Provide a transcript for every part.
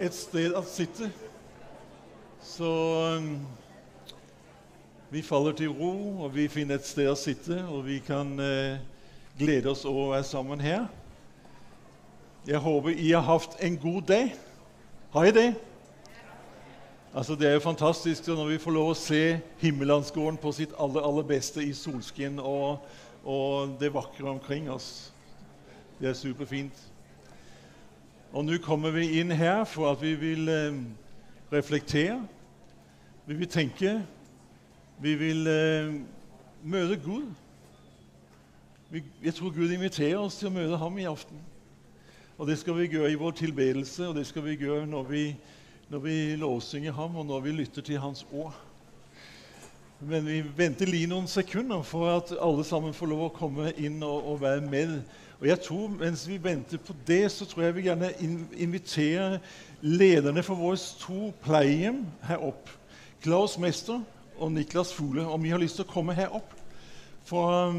et sted å sitte. Så vi faller til ro, og vi finner et sted å sitte, og vi kan glede oss over å være sammen her. Jeg håper I har haft en god dag. Har I det? Altså, det er jo fantastisk når vi får lov å se himmelandsgården på sitt aller beste I solskinn og det vakre omkring oss. Det er superfint. Og nå kommer vi inn her for at vi vil reflektere, vi vil tenke, vi vil møte Gud. Jeg tror Gud inviterer oss til å møte ham I aften. Og det skal vi gjøre I vår tilbedelse, og det skal vi gjøre når vi lovsynger ham, og når vi lytter til hans ord. Men vi venter lige noen sekunder for at alle sammen får lov å komme inn og være med. Og jeg tror, mens vi venter på det, så tror jeg vi gjerne inviterer lederne for våre 2 pleiehjem her opp. Klaus Mester og Niklas Fugle, om vi har lyst til å komme her opp. For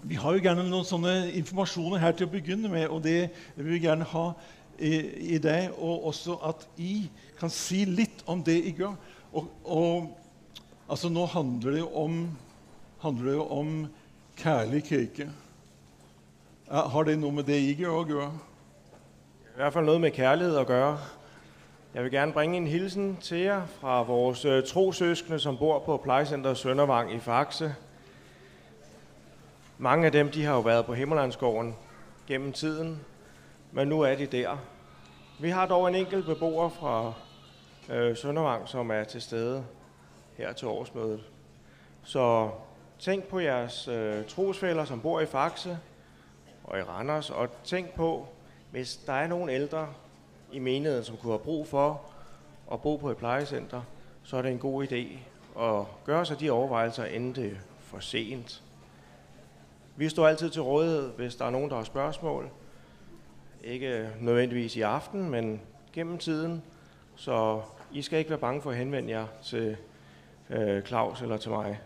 vi har jo gjerne noen sånne informasjoner her til å begynne med, og det vil vi gjerne ha I det, og også at I kan si litt om det I gjør. Og altså nå handler det jo om kærlig kirke. Har det noe med det I gjør å gjøre? I hvert fall noe med kærlighed å gjøre. Jeg vil gerne bringe en hilsen til jer fra vores trosøskende, som bor på plejecenteret Søndervang I Faxe. Mange af dem de har jo været på Himmelandsgården gennem tiden, men nu er de der. Vi har dog en enkelt beboer fra Søndervang, som er til stede her til årsmødet. Så tænk på jeres trosfæller, som bor I Faxe og I Randers, og tænk på, hvis der er nogle ældre I menigheden, som kunne have brug for at bo på et plejecenter, så er det en god idé at gøre sig de overvejelser, inden det er for sent. Vi står altid til rådighed, hvis der er nogen, der har spørgsmål. Ikke nødvendigvis I aften, men gennem tiden. Så I skal ikke være bange for at henvende jer til Claus eller til mig.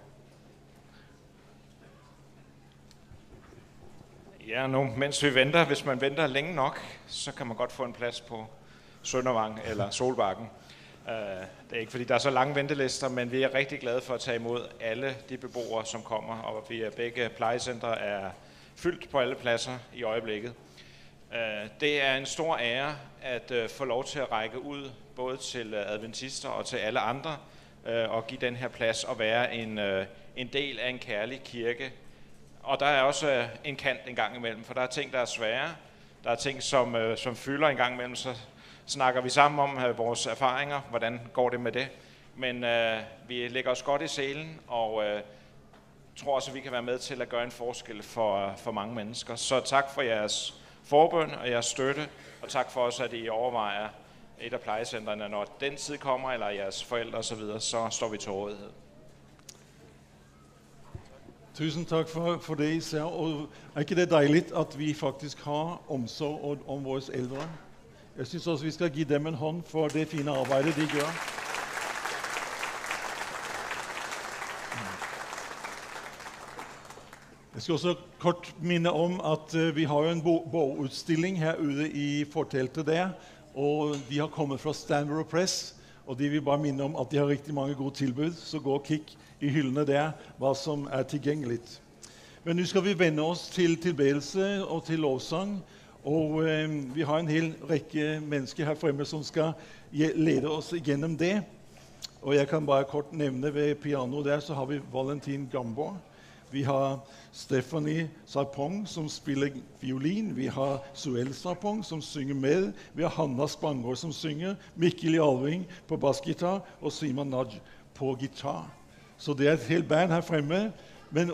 Ja, nu, mens vi venter, hvis man venter længe nok, så kan man godt få en plads på Søndervang eller Solbakken. Det er ikke fordi, der er så lange ventelister, men vi er rigtig glade for at tage imod alle de beboere, som kommer, og vi er begge plejecentre er fyldt på alle pladser I øjeblikket. Det er en stor ære at få lov til at række ud, både til adventister og til alle andre, og give den her plads og være en del af en kærlig kirke. Og der er også en kant en gang imellem, for der er ting, der er svære. Der er ting, som fylder en gang imellem, så snakker vi sammen om vores erfaringer, hvordan går det med det. Men vi lægger os godt I selen, og tror også, at vi kan være med til at gøre en forskel for mange mennesker. Så tak for jeres forbøn og jeres støtte, og tak for også, at I overvejer et af plejecentrene. Når den tid kommer, eller jeres forældre osv., så står vi til rådighed. Tusen takk for det især, og er ikke det deiligt at vi faktisk har omsorg om vores eldre? Jeg synes også vi skal give dem en hånd for det fine arbejde de gør. Jeg skal også kort minde om at vi har jo en bogudstilling herude I forteltet der, og de har kommet fra Stanford Press, og de vil bare minne om at de har rigtig mange gode tilbud, så gå og kig I hyldene der, hva som er tilgængeligt. Men nu skal vi vende oss til tilbedelse og til lovsang, og vi har en hel række mennesker her fremme som skal lede oss igennem det. Og jeg kan bare kort nevne ved piano der, så har vi Valentin Gamborg. Vi har Stephanie Sarpong som spiller violin. Vi har Suel Sarpong som synger med. Vi har Hanna Spangård som synger. Mikkel Alving på bassgitar og Simon Nudge på gitar. Så det er et helt band her fremme,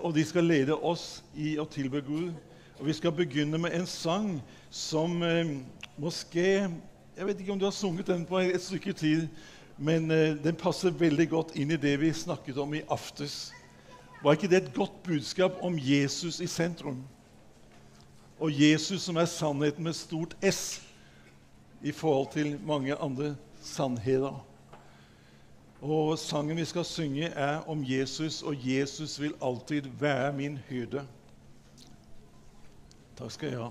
og de skal lede oss I å tilbe Gud. Og vi skal begynne med en sang som måske, jeg vet ikke om du har sunget den på et stykke tid, men den passer veldig godt inn I det vi snakket om I aftes. Var ikke det et godt budskap om Jesus I sentrum? Og Jesus som er sannheten med stort S I forhold til mange andre sannheter. Og sangen vi skal synge er om Jesus, og Jesus vil alltid være min hyrde. Takk skal jeg ha.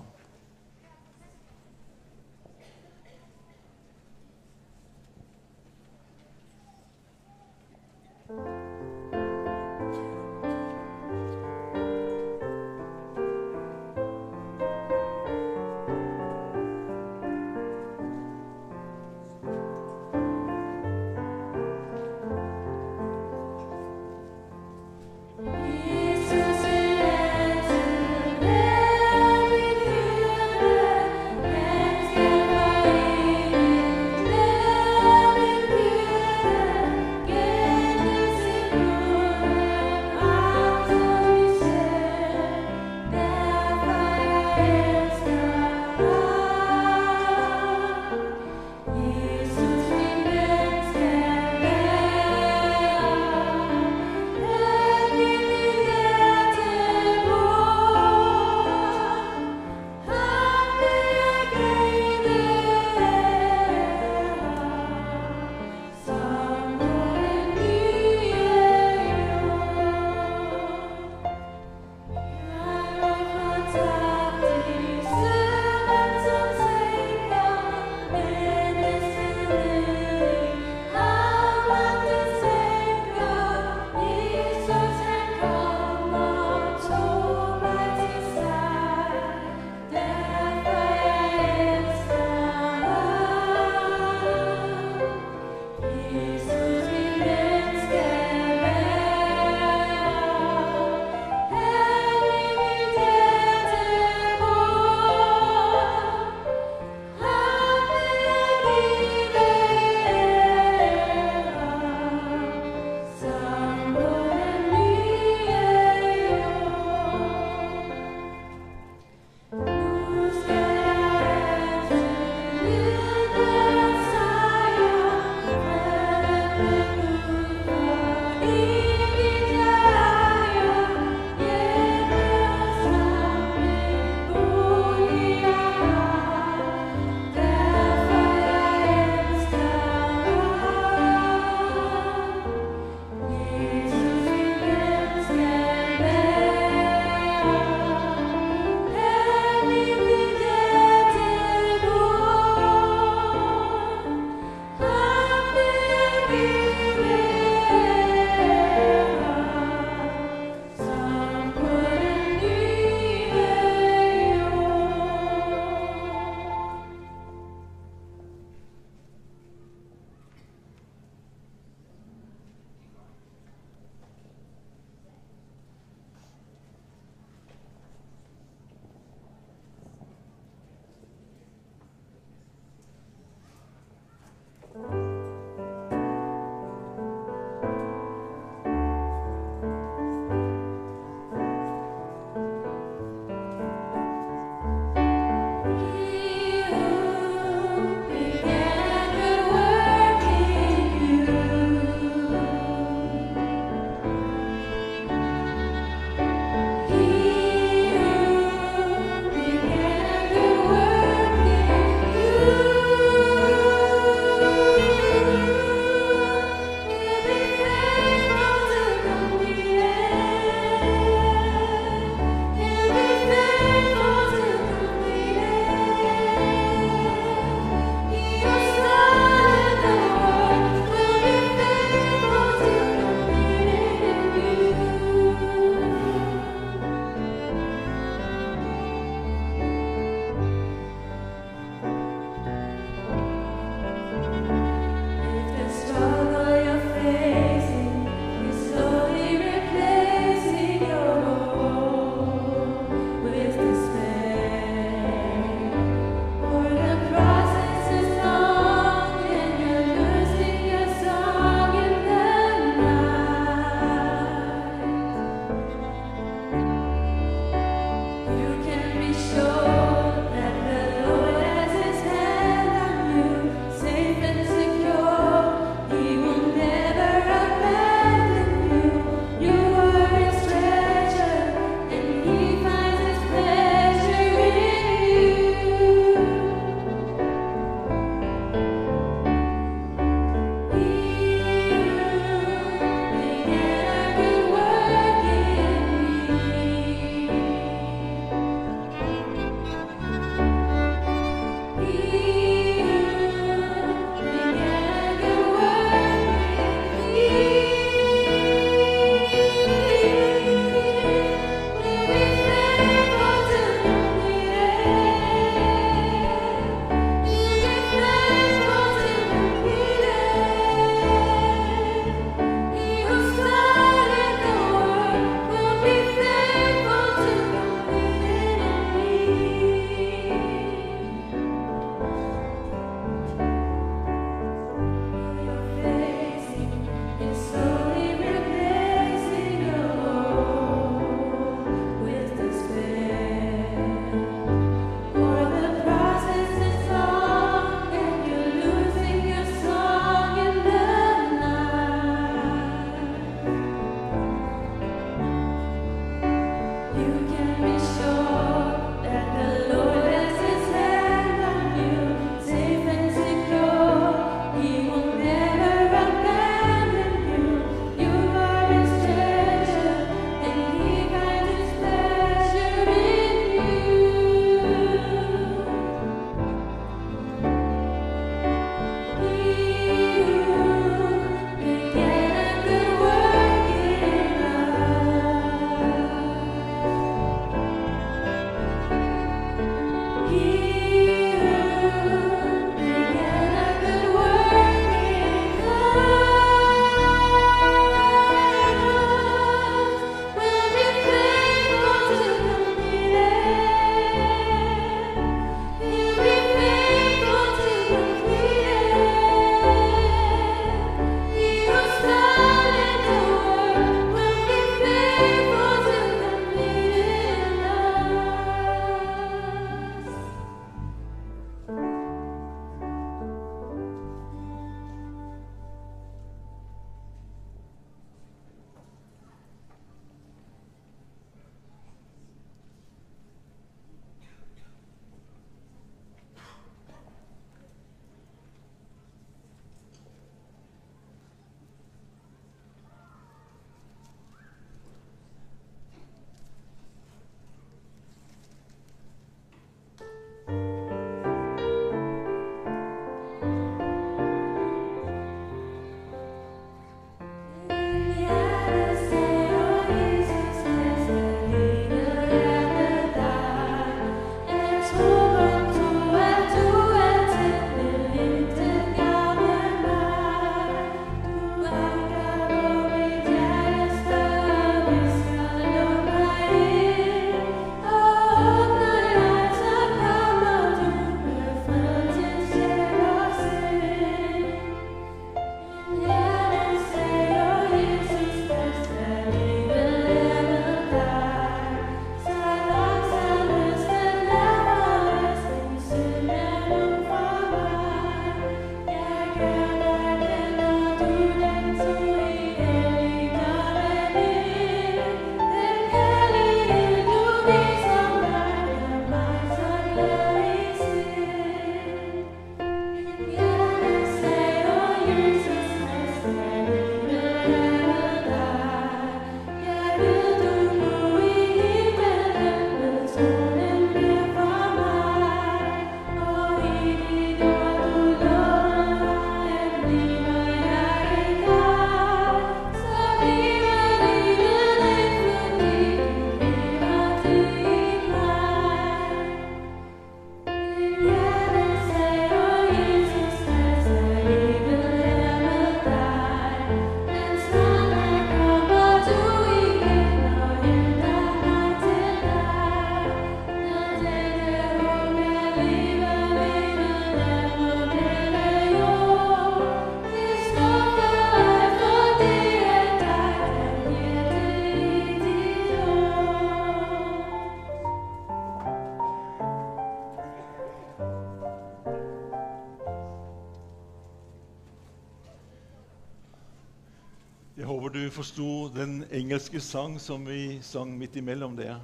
du forstod den engelske sang som vi sang midt imellom der,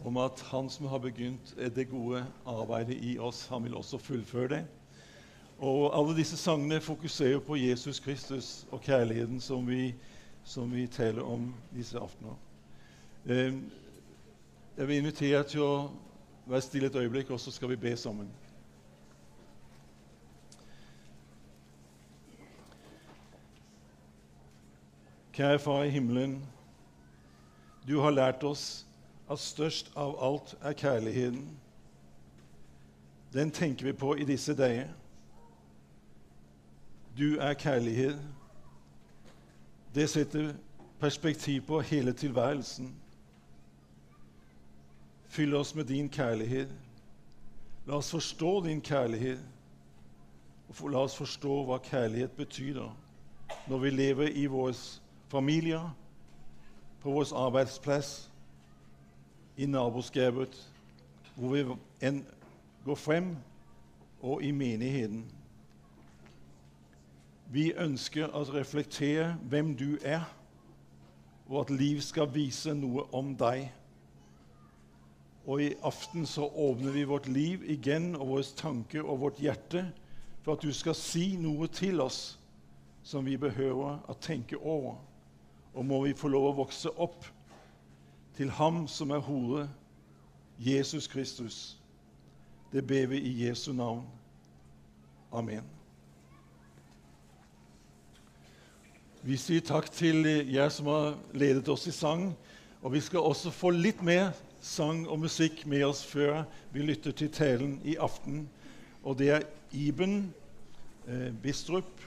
om at han som har begynt det gode arbeidet i oss, han vil også fullføre det. Og alle disse sangene fokuserer på Jesus Kristus og kærligheten som vi taler om disse aftener. Jeg vil invitere til å være stille et øyeblikk, og så skal vi be sammen. Kjære Far i himmelen, du har lært oss at størst av alt er kærligheten. Den tenker vi på i disse dager. Du er kærlighet. Det setter perspektiv på hele tilværelsen. Fyll oss med din kærlighet. La oss forstå din kærlighet, og la oss forstå hva kærlighet betyder når vi lever i våre familier, på vår arbeidsplass, i naboskapet, hvor vi går frem, og i menigheten. Vi ønsker å reflektere hvem du er, og at liv skal vise noe om deg. Og i aften så åpner vi vårt liv igjen, og våre tanker og vårt hjerte, for at du skal si noe til oss som vi behøver å tenke over. Og må vi få lov å vokse opp til ham som er hodet, Jesus Kristus. Det ber vi i Jesu navn. Amen. Vi sier takk til dere som har ledet oss i sang, og vi skal også få litt mer sang og musikk med oss før vi lytter til talen i aften. Og det er Iben Bistrup,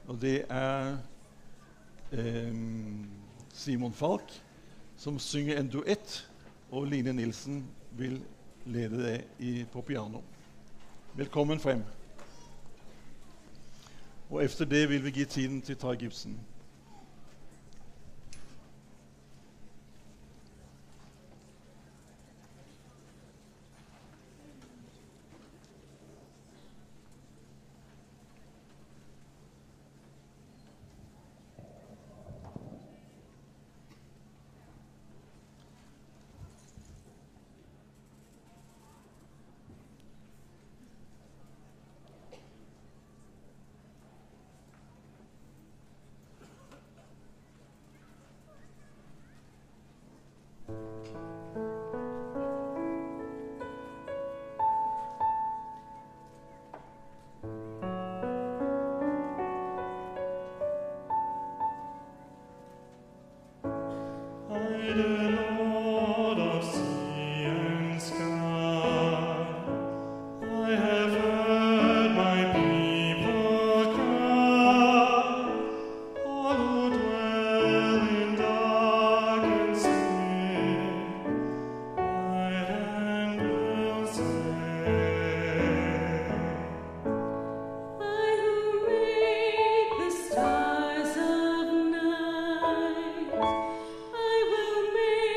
og det er Simon Falk, som synger en duett, og Line Nilsen vil lede det på piano. Velkommen frem. Og efter det vil vi gi tiden til Gibson. I will make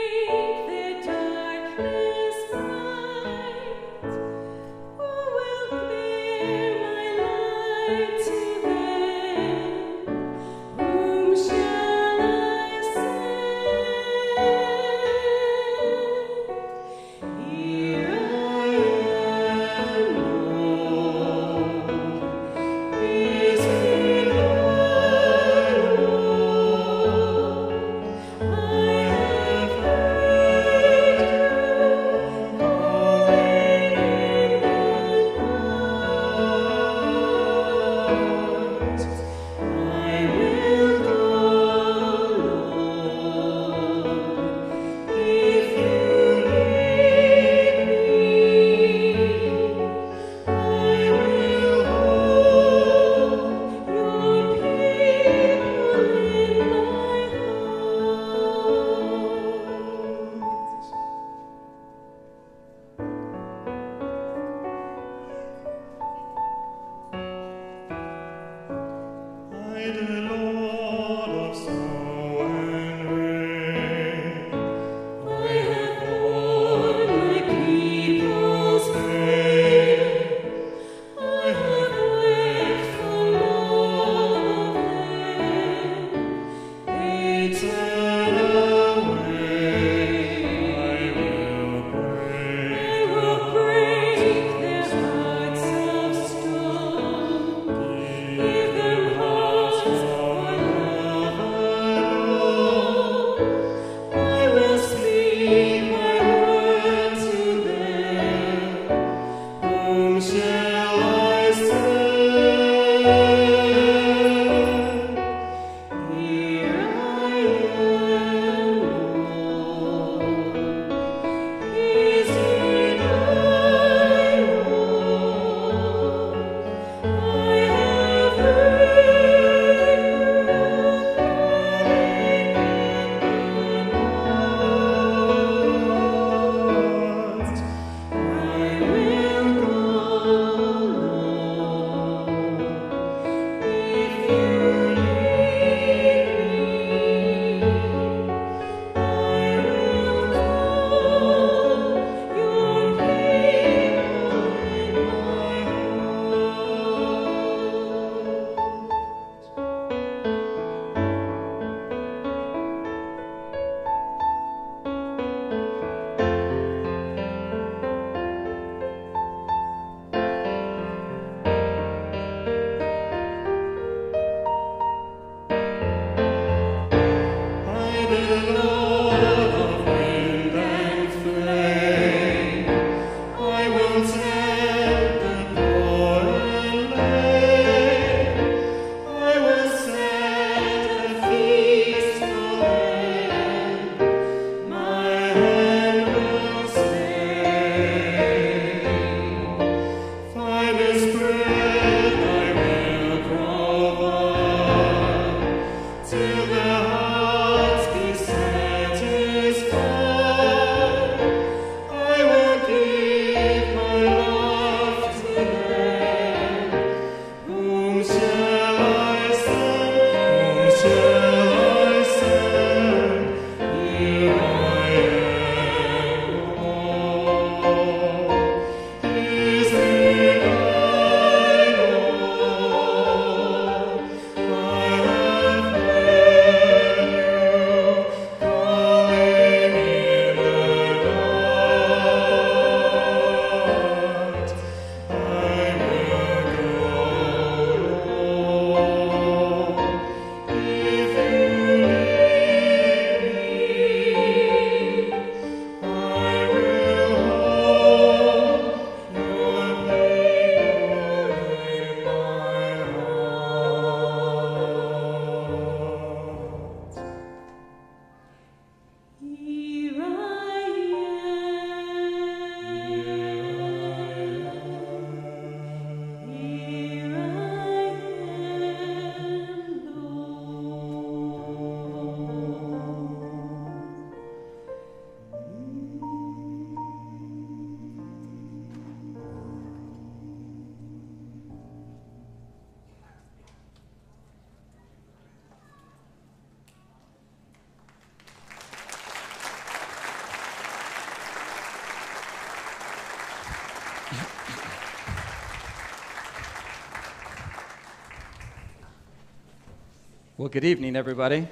Well, good evening, everybody.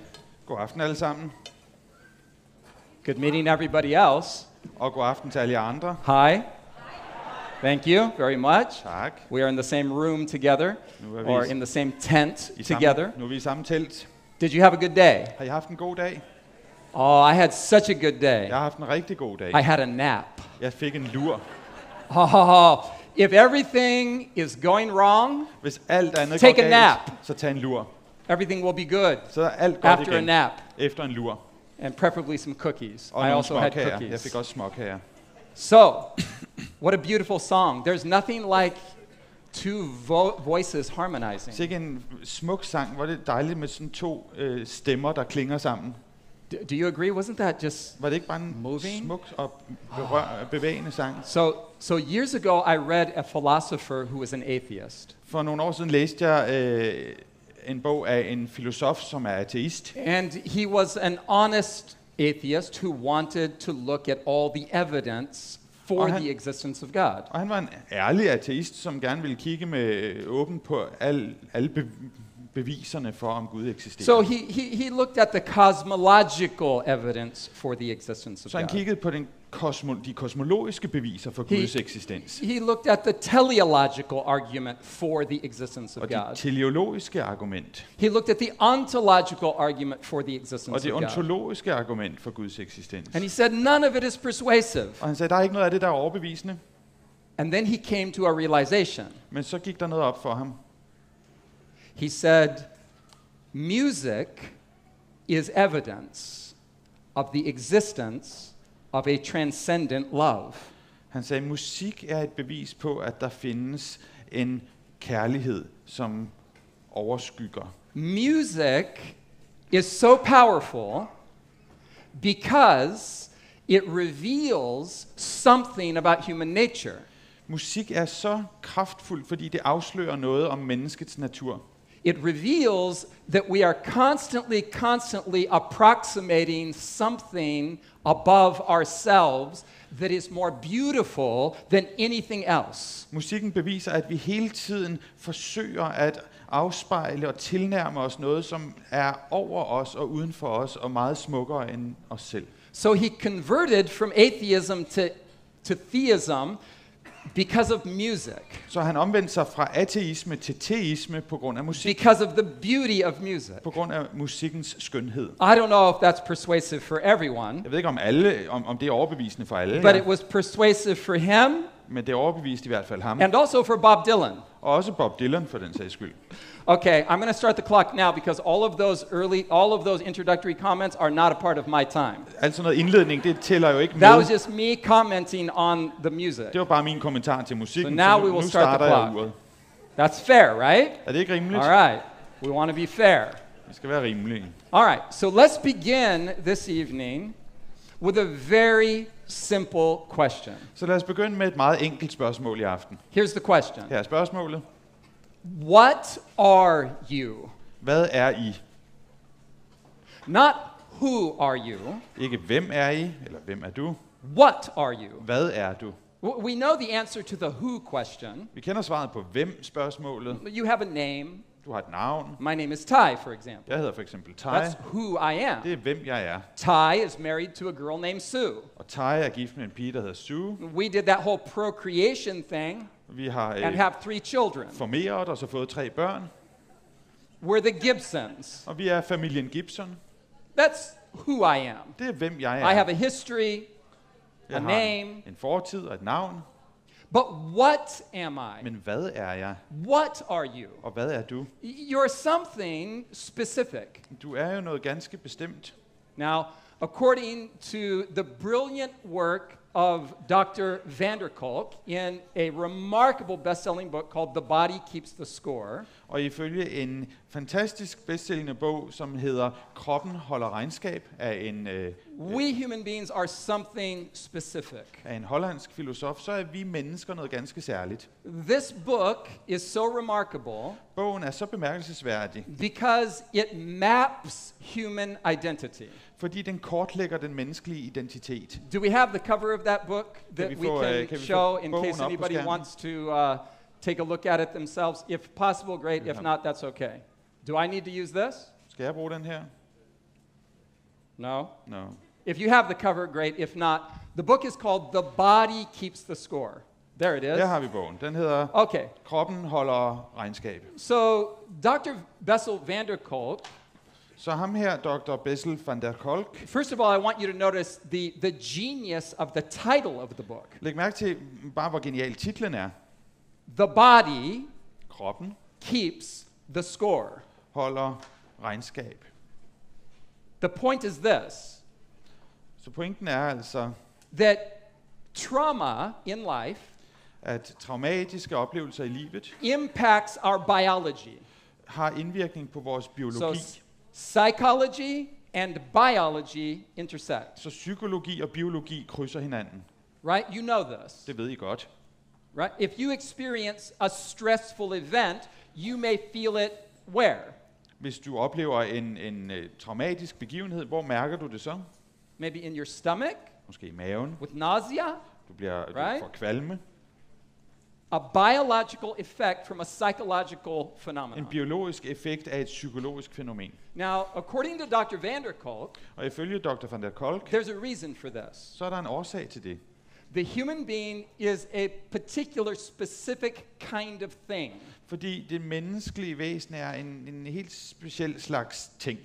God aften alle sammen. Good meeting everybody else. Og god aften til alle jer andre. Hi. Thank you very much. Tak. We are in the same room together, or in the same tent together. Nu er vi i samme telt. Did you have a good day? Har I haft en god dag? Oh, I had such a good day. Jeg har haft en rigtig god dag. I had a nap. Jeg fik en lur. Oh, if everything is going wrong, Hvis alt andet take går a galt, nap. så tag en lur. Everything will be good Så er alt godt after igen. a nap, Efter en lur. and preferably some cookies. Og I nogle also had småkager. cookies. Jeg fik også småkager. So, what a beautiful song. There's nothing like two voices harmonizing. Sikke en smuk sang. Hvor det dejligt med sådan to stemmer, der klinger sammen. Do you agree? Wasn't that just Var det ikke bare en moving? smuk og bevægende sang? So years ago, I read a philosopher who was an atheist. For nogle år siden læste jeg en bog af en filosof, som er ateist. And he was an honest atheist who wanted to look at all the evidence for the existence of God. Og han var en ærlig ateist, som gerne ville kigge med åben på alle beviserne for, om Gud eksisterer. So he looked at the cosmological evidence for the existence of Så han God. kiggede på de kosmologiske beviser for Guds eksistens. He looked at the teleological argument for the existence of Og det God. teleologiske argument. He looked at the ontological argument for the existence Og det of God. ontologiske argument for Guds eksistens. And he said none of it is persuasive. Og han sagde, der er ikke noget af det, der er overbevisende. And then he came to a realization. Men så gik der noget op for ham. He said, music is evidence of the existence of a transcendent love. Han sagde, musik er et bevis på, at der findes en kærlighed, som overskygger. Music is so powerful because it reveals something about human nature. Musik er så kraftfuld, fordi det afslører noget om menneskets natur. It reveals that we are constantly approximating something above ourselves that is more beautiful than anything else. Musikken beviser, at vi hele tiden forsøger at afspejle og tilnærme os noget, som er over os og uden for os og meget smukkere end os selv. So he converted from atheism to theism because of music. Så han omvendte sig fra ateisme til teisme på grund af musik. Because of the beauty of music. På grund af musikkens skønhed. I don't know if that's persuasive for everyone. Jeg ved ikke om det er overbevisende for alle. But it was persuasive for him. Men det overbeviste i hvert fald ham. And also for Bob Dylan. Og også Bob Dylan for den sags skyld. Okay, I'm going to start the clock now because all of those introductory comments are not a part of my time. Altså noget indledning, det tæller jo ikke med. That was just me commenting on the music. Det var bare min kommentar til musikken. So now we will start the clock. Uret. That's fair, right? Er det ikke rimeligt? All right. We want to be fair. Det skal være rimeligt. All right. So let's begin this evening with a very simple question. Så lad os begynde med et meget enkelt spørgsmål i aften. Here's the question. Her er spørgsmålet. What are you? Hvad er I? Not who are you? Ikke hvem er I, eller hvem er du? What are you? Hvad er du? We know the answer to the who question. Vi kender svaret på hvem spørgsmålet. You have a name. Du har et navn. My name is Ty, for example. Jeg hedder for eksempel Ty. That's who I am. Det er hvem jeg er. Ty is married to a girl named Sue. Og Ty er gift med en pige, der hedder Sue. We did that whole procreation thing Vi har and have 3 children. formeret og så fået 3 børn. We're the Gibsons. Og vi er familien Gibson. That's who I am. Det er hvem jeg er. I have a history, a Jeg har name. en fortid og et navn. But what am I? Men hvad er jeg? What are you? Og hvad er du? You're something specific. Du er jo noget ganske bestemt. Now, according to the brilliant work of Dr. Vanderkolk in a remarkable best-selling book called The Body Keeps the Score, Og ifølge en fantastisk bestsellende bog, som hedder Kroppen holder regnskab, af we human beings are something specific. en hollandsk filosof, så er vi mennesker noget ganske særligt. This book is so remarkable Bogen er så bemærkelsesværdig, because it maps human identity. fordi den kortlægger den menneskelige identitet. Do we have the cover of that book that vi we få, can kan vi få show in bogen case op på anybody skærmen? wants to take a look at it themselves? If possible, great. If not, that's okay. Do I need to use this? Skal jeg bruge den her? No. No. If you have the cover, great. If not, the book is called The Body Keeps the Score. There it is. Der har vi bogen. Den hedder Okay. Kroppen holder regnskab. So Dr. Bessel van der Kolk, Så ham her, Dr. Bessel van der Kolk. first of all, I want you to notice the genius of the title of the book. Læg mærke til bare, hvor genial titlen er. The Body Kroppen Keeps the Score. holder regnskab. The point is this, Så pointen er altså, that trauma in life at traumatiske oplevelser i livet impacts our biology. har indvirkning på vores So biologi. psychology and biology intersect. Så psykologi og biologi krydser hinanden. Right? You know this. Det ved I godt. Right? If you experience a stressful event, you may feel it where? Hvis du oplever en traumatisk begivenhed, hvor mærker du det så? Maybe in your stomach Måske i maven. with nausea. Du Right? får kvalme. a biological effect from a psychological En phenomenon. biologisk effekt af et psykologisk fænomen. Now, according to Dr. van der Kolk, Og ifølge Dr. van der Kolk, there's a reason for this. så er der en årsag til det. The human being is a particular, specific kind of thing. Fordi det menneskelige væsen er en helt speciel slags ting.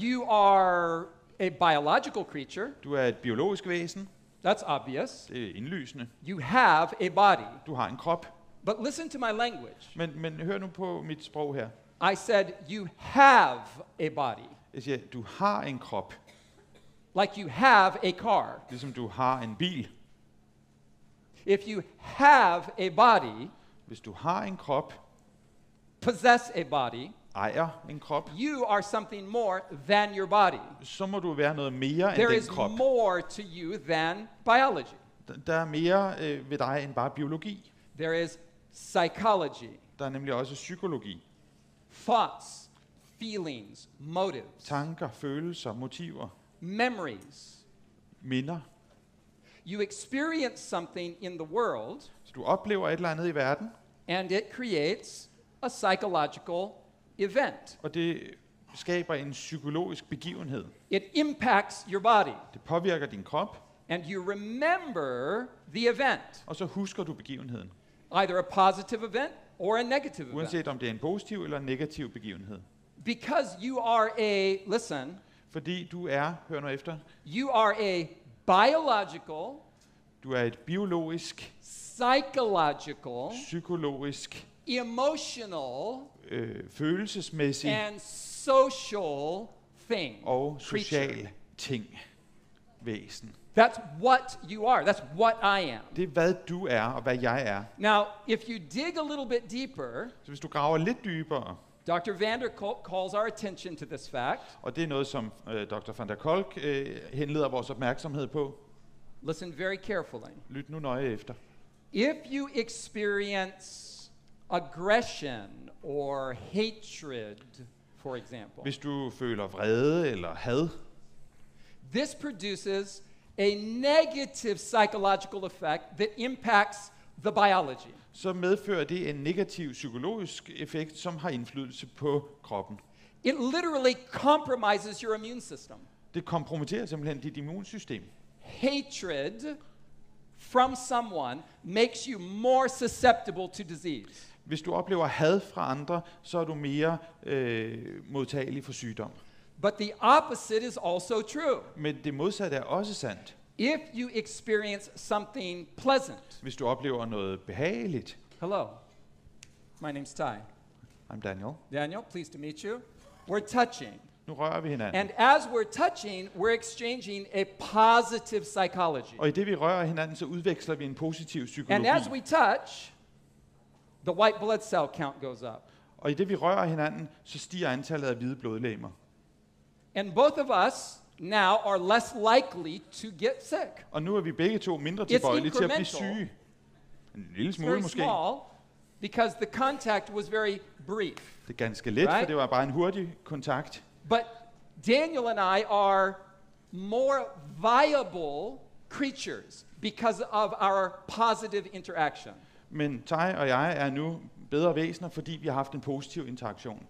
You are a biological creature. Du er et biologisk væsen. That's obvious. Det er indlysende. You have a body. Du har en krop. But listen to my language. Men hør nu på mit sprog her. I said, you have a body. Jeg siger, du har en krop, Like you have a car. ligesom du har en bil. If you have a body, Hvis du har en krop, possess a body, ejer en krop, you are something more than your body. så må du være noget mere end There den is krop. more to you than biology. Der er mere ved dig end bare biologi. There is psychology, Der er nemlig også psykologi. thoughts, feelings, motives, Tanker, følelser, motiver, memories. minder. You experience something in the world, Så du oplever et eller andet i verden, and it creates a psychological event. og det skaber en psykologisk begivenhed. It impacts your body, Det påvirker din krop, and you remember the event, og så husker du begivenheden. either a positive event or a negative event. Uanset om det er en positiv eller en negativ begivenhed. Because you are a, listen, Fordi du er, hør nu efter, you are a biological, du er et biologisk, psychological, psykologisk, emotional, følelsesmæssig and social thing. og social creature. ting, væsen. That's what you are. That's what I am. Det er, hvad du er og hvad jeg er. Now, if you dig a little bit deeper, Så hvis du graver lidt dybere, Dr. van der Kolk calls our attention to this fact. og det er noget, som Dr. van der Kolk henleder vores opmærksomhed på. Listen very carefully. Lyt nu nøje efter. If you experience aggression or hatred, for example, Hvis du føler vrede eller had, this produces a negative psychological effect that impacts the biology. så medfører det en negativ psykologisk effekt, som har indflydelse på kroppen. It literally compromises your immune system. Det kompromitterer simpelthen dit immunsystem. Hatred from someone makes you more susceptible to disease. Hvis du oplever had fra andre, så er du mere modtagelig for sygdom. But the opposite is also true. Men det modsatte er også sandt. If you experience something pleasant, Hvis du oplever noget behageligt. hello, my name's Ty. I'm Daniel. Daniel, pleased to meet you. We're touching. Nu rører vi hinanden. And as we're touching, we're exchanging a positive psychology. Og i det vi rører hinanden, så udveksler vi en positiv psykologi. And as we touch, the white blood cell count goes up. Og i det vi rører hinanden, så stiger antallet af hvide blodlegemer. And both of us now are less likely to get sick. Og nu er vi begge to mindre tilbøjelige til at blive incremental. syge. En lille It's smule very måske. small because the contact was very brief. Det er ganske let, for Right? det var bare en hurtig kontakt. But Daniel and I are more viable creatures because of our positive interaction. Men Ty og jeg er nu bedre væsener, fordi vi har haft en positiv interaktion.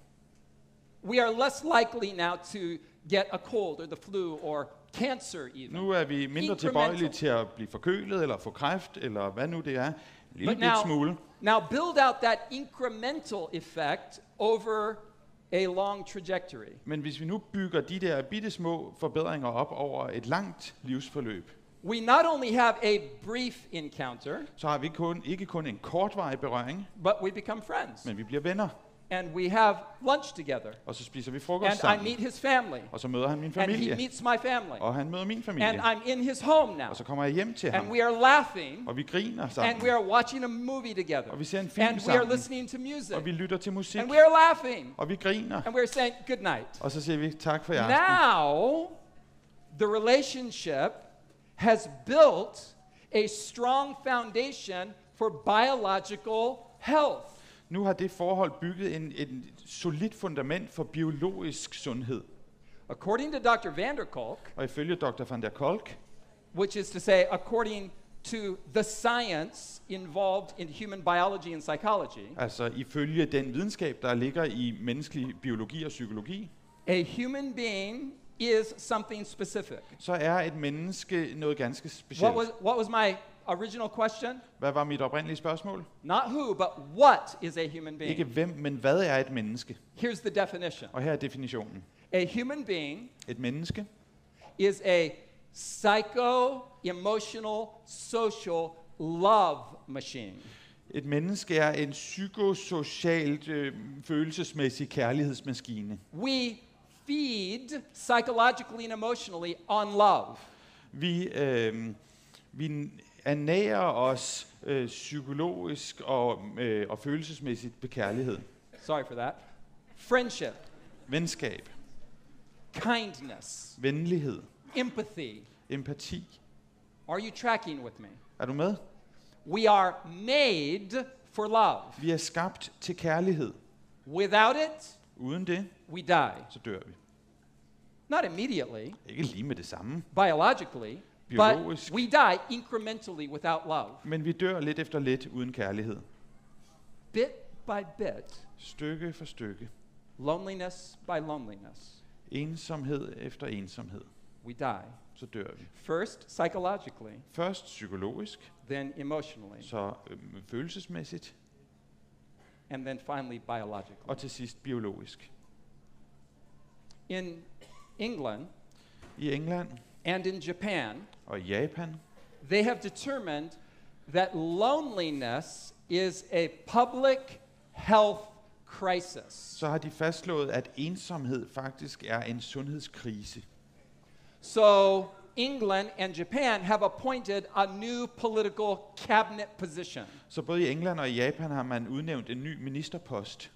We are less likely now to get a cold or the flu or cancer even. Nu er vi mindre tilbøjelige til at blive forkølet, eller få kræft, eller hvad nu det er. En lille But bit smule. now build out that incremental effect over a long trajectory. Men hvis vi nu bygger de der bitte små forbedringer op over et langt livsforløb, We not only have a brief encounter, så har vi ikke kun en kortvarig berøring, but we become friends. men vi bliver venner. And we have lunch together. Og så spiser vi frokost And I sammen. meet his family. Og så møder han min And he familie. meets my family. Og han møder min And familie. I'm in his home now. Og så kommer jeg hjem til ham. And we are laughing. Og vi griner And sammen. we are watching a movie together. Og vi ser en film And we are sammen. listening to music. Og vi lytter til musik. And we are laughing. Og vi griner. And we are saying good night. Og så siger vi tak for i aften. Now, the relationship has built a strong foundation for biological health. Nu har det forhold bygget et solidt fundament for biologisk sundhed. According to Dr. van der Kolk, Og ifølge Dr. van der Kolk, which is to say, according to the science involved in human biology and psychology, Altså ifølge den videnskab, der ligger i menneskelig biologi og psykologi, a human being is something specific. så er et menneske noget ganske specielt. What was my original question? Hvad var mit oprindelige spørgsmål? Not who, but what is a human being? Ikke hvem, men hvad er et menneske? Here's the definition. Og her er definitionen. A human being Et menneske is a psycho-emotional, social love machine. Et menneske er en psykosocialt følelsesmæssig kærlighedsmaskine. We feed psychologically and emotionally on love. Vi ernærer os psykologisk og følelsesmæssigt ved kærlighed. Sorry for that. Friendship, Venskab, kindness, venlighed, empathy. empati. Are you tracking with me? Er du med? We are made for love. Vi er skabt til kærlighed. Without it, Uden det, we die. så dør vi. Not immediately, Ikke lige med det samme, biologically, Biologisk. but we die incrementally without love. men vi dør lidt efter lidt uden kærlighed. Bit by bit, Stykke for stykke. loneliness by loneliness, Ensomhed efter ensomhed. we die. Så dør vi. First, psychologically, Først psykologisk, then emotionally, så følelsesmæssigt, and then finally biologically. og til sidst biologisk. In England I England and in Japan, og i Japan, they have determined that loneliness is a public health crisis. så har de fastslået, at ensomhed faktisk er en sundhedskrise. So England and Japan have appointed a new political cabinet position. Så både i England og i Japan har man udnævnt en ny ministerpost.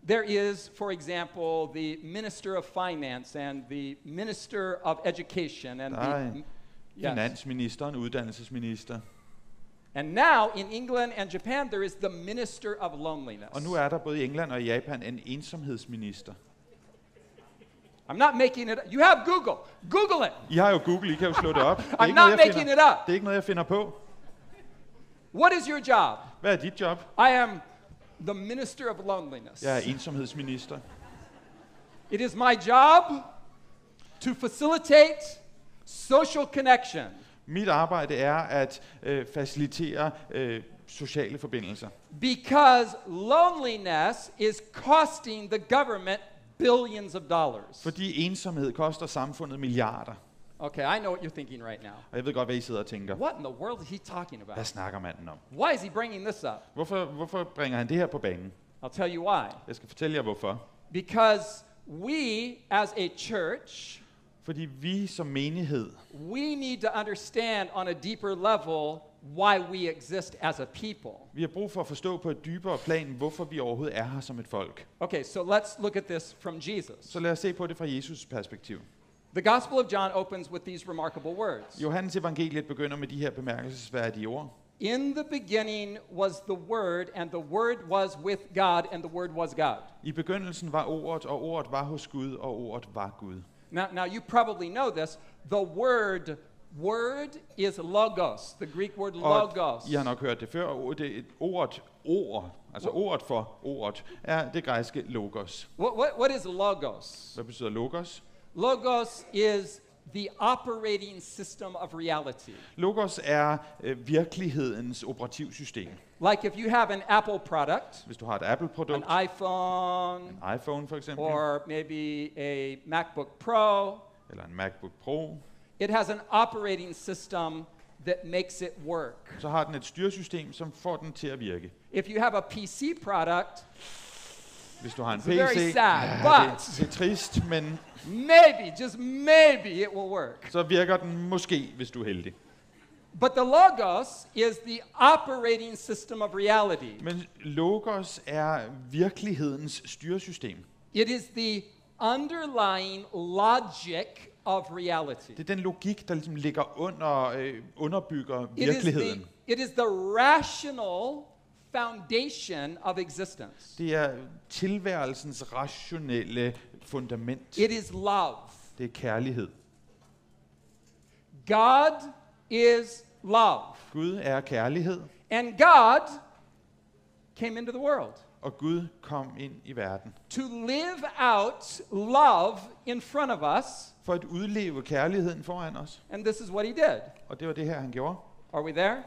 There is, for example, the Minister of Finance and the Minister of Education and Der er the en finansminister, en uddannelsesminister. And now in England and Japan there is the Minister of Loneliness. Og nu er der både i England og i Japan en ensomhedsminister. I'm not making it up. You have Google. Google it. I har jo Google, I kan jo slå det op. Det er I'm ikke noget, not jeg making finder- it up. Det er ikke noget, jeg finder på. What is your job? Hvad er dit job? I am the Minister of Loneliness. Jeg er ensomhedsminister. It is my job to facilitate social connection. Mit arbejde er at facilitere sociale forbindelser. Because loneliness is costing the government billions of dollars. Fordi ensomhed koster samfundet milliarder. Okay, I know what you're thinking right now. Og jeg ved godt, hvad I sidder og tænker. What in the world is he talking Hvad about? snakker manden om? Why is he bringing this up? Hvorfor bringer han det her på banen? I'll tell you why. Jeg skal fortælle jer hvorfor. Because we as a church, Fordi vi som menighed, we need to understand on a deeper level why we exist as a people. vi har brug for at forstå på et dybere plan, hvorfor vi overhovedet er her som et folk. Okay, so let's look at this from Jesus. Så lad os se på det fra Jesus' perspektiv. The Gospel of John opens with these remarkable words. Johannes evangeliet begynder med de her bemærkelsesværdige ord. In the beginning was the Word, and the Word was with God, and the Word was God. I begyndelsen var ordet, og ordet var hos Gud, og ordet var Gud. Now you probably know this. The word is logos, the Greek word Og logos. I har nok hørt det før, og det er et ord, altså ordet for ordet, er det græske logos. What is logos? Hvad betyder logos? Logos is the operating system of reality. Logos er virkelighedens operativsystem. Like if you have an Apple product, Hvis du har et Apple-produkt, an iPhone, en iPhone for eksempel, or maybe a MacBook Pro, eller en MacBook Pro, it has an operating system that makes it work. så har den et styresystem, som får den til at virke. If you have a PC product, Hvis du har en it's very PC, sad, det er trist, men just maybe it will work. så virker den måske, hvis du er heldig. But the logos is the operating system of reality. Men logos er virkelighedens styresystem. It is the underlying logic of reality. Det er den logik, der ligesom ligger underbygger virkeligheden. It is the rational foundation of existence. Det er tilværelsens rationelle fundament. It is love. Det er kærlighed. God is love. Gud er kærlighed, And God came into the world og Gud kom ind i verden. to live out love in front of us. For at udleve kærligheden foran os. And this is what he did. Og det var det her, han gjorde. Are we there?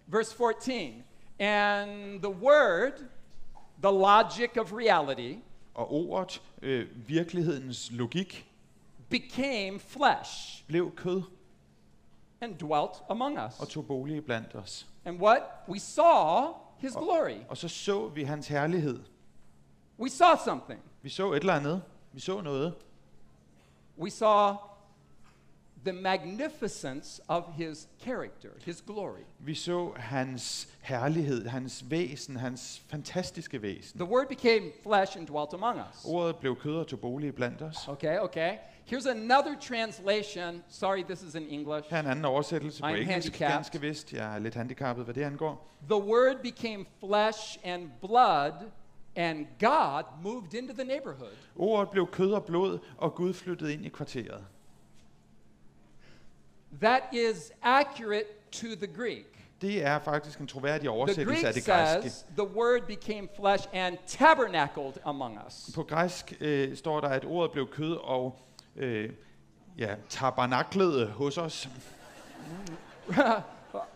Verse 14. And the word, the logic of reality, Og ordet, virkelighedens logik, became flesh blev kød and dwelt among og us. tog bolig blandt os. And what? We saw his glory. Og så vi hans herlighed. We saw something. Vi så et eller andet. Vi så noget. We saw the magnificence of his character, his glory. Vi så hans herlighed, hans væsen, hans fantastiske væsen. The word became flesh and dwelt among us. Ordet blev kød og tog bolig blandt os. Okay. Here's another translation. Sorry, this is in English. Her er en anden oversættelse på I'm engelsk, handicapped. ganske vist. Jeg er lidt handicappet, hvad det angår. The word became flesh and blood, and God moved into the neighborhood. Ordet blev kød og blod, og Gud flyttede ind i kvarteret. That is accurate to the Greek. Det er faktisk en troværdig The oversættelse af Greek det græske. says the word became flesh and tabernacled among us. På græsk står der, at ordet blev kød og tabernaklede hos os.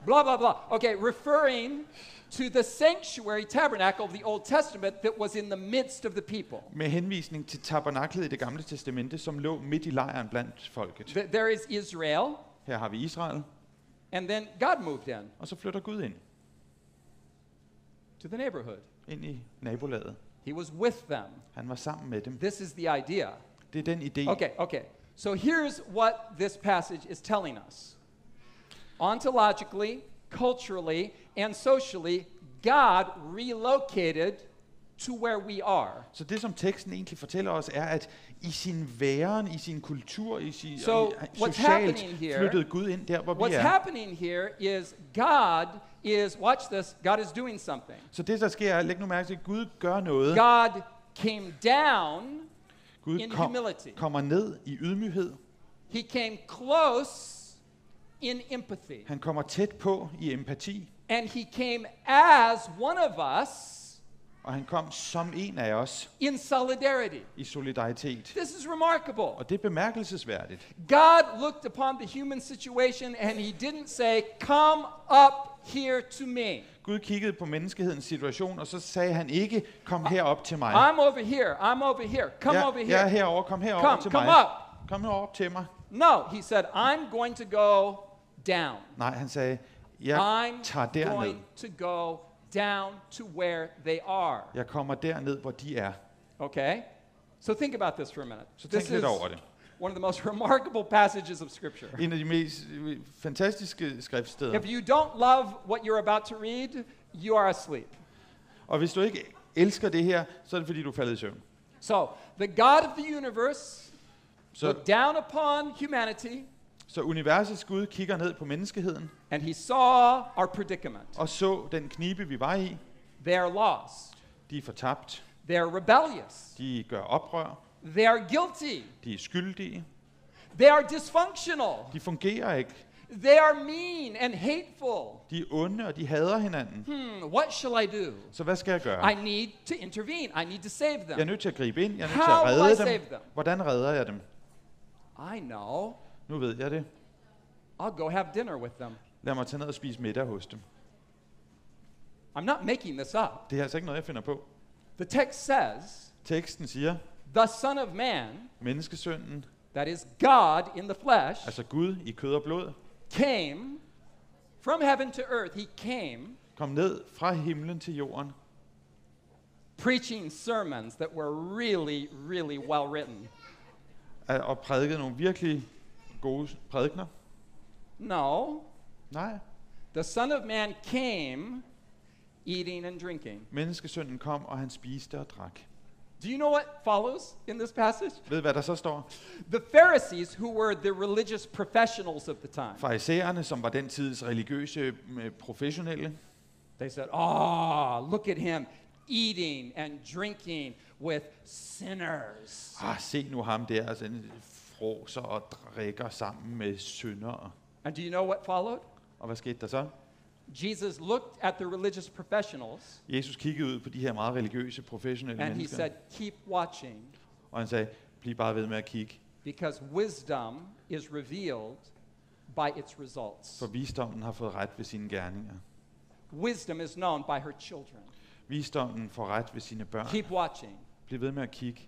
Blah, blah, blah. Okay, referring to the sanctuary tabernacle of the Old Testament that was in the midst of the people. Med henvisning til tabernaklet i det gamle testamente, som lå midt i lejren blandt folket. There is Israel, Her har vi Israel, and then God moved in og så flytter Gud ind to the neighborhood. i nabolaget. He was with them. Han var sammen med dem. This is the idea. Det er den idé. Okay. So here's what this passage is telling us. Ontologically, culturally, and socially, God relocated to where we are. Så det, som teksten egentlig fortæller os, er, at i sin væren, i sin kultur, i sin what's socialt happening here- flyttede Gud ind der, hvor vi What's er. happening here is God is, watch this, God is doing something. Så det, der sker, er, læg nu mærke til, at Gud gør noget. God came down Gud in humility. kommer ned i ydmyghed. He came close in empathy. Han kommer tæt på i empati. And he came as one of us Og han kom som en af os in solidarity. i solidaritet. This is remarkable. Og det er bemærkelsesværdigt. God looked upon the human situation and he didn't say, come up here to me. Gud kiggede på menneskehedens situation, og så sagde han ikke, kom herop til mig. I'm over here. I'm over here. Come over Jeg er here. herovre, kom herover til Come mig. up. Kom herop til mig. No, he said, I'm going to go down. Nej, han sagde, jeg I'm tager derned. going to go down to where they are. Jeg kommer derned, hvor de er. Okay? So think about this for a minute. Så This tænk lidt is over det. one of the most remarkable passages of Scripture. En af de mest fantastiske skriftsteder. If you don't love what you're about to read, you are asleep. Og hvis du ikke elsker det her, så er det fordi, du er faldet i søvn. So, the God of the universe Så, looked down upon humanity så universets Gud kigger ned på menneskeheden, and he saw our predicament. og så den knibe, vi var i. They are lost. De er fortabt. They are rebellious. De gør oprør. They are guilty. De er skyldige. They are dysfunctional. De fungerer ikke. They are mean and hateful. De er onde, og de hader hinanden. What shall I do? Så hvad skal jeg gøre? I need to intervene. I need to save them. Jeg er nødt til at gribe ind. Jeg er nødt til How at will I redde save dem. them? Hvordan redder jeg dem? I know. Nu ved jeg det. I'll go have dinner with them. Lad mig tage ned og spise middag hos dem. I'm not making this up. Det er altså ikke noget, jeg finder på. The text says, Teksten siger, the Son of Man, menneskesønnen, that is God in the flesh, altså Gud i kød og blod, came from heaven to earth. He came kom ned fra himlen til jorden, preaching sermons that were really, really well written. og prædikede nogle virkelig gode prædikner. No, Nej, the Son of Man came eating and drinking. menneskesønnen kom, og han spiste og drak. Do you know what follows in this passage? Ved du, hvad der så står? The Pharisees, who were the religious professionals of the time, Farisæerne, som var den tids religiøse professionelle, they said, oh, look at him eating and drinking with sinners. se nu ham der, altså han fråser og drikker sammen med syndere. And do you know what followed? Og hvad skete der så? Jesus looked at the religious professionals Jesus kiggede ud på de her meget religiøse, professionelle and he mennesker, said, keep watching, og han sagde, bliv bare ved med at kigge, because wisdom is revealed by its results. for visdommen har fået ret ved sine gerninger. Wisdom is known by her children. Visdommen får ret ved sine børn. Keep watching. Bliv ved med at kigge.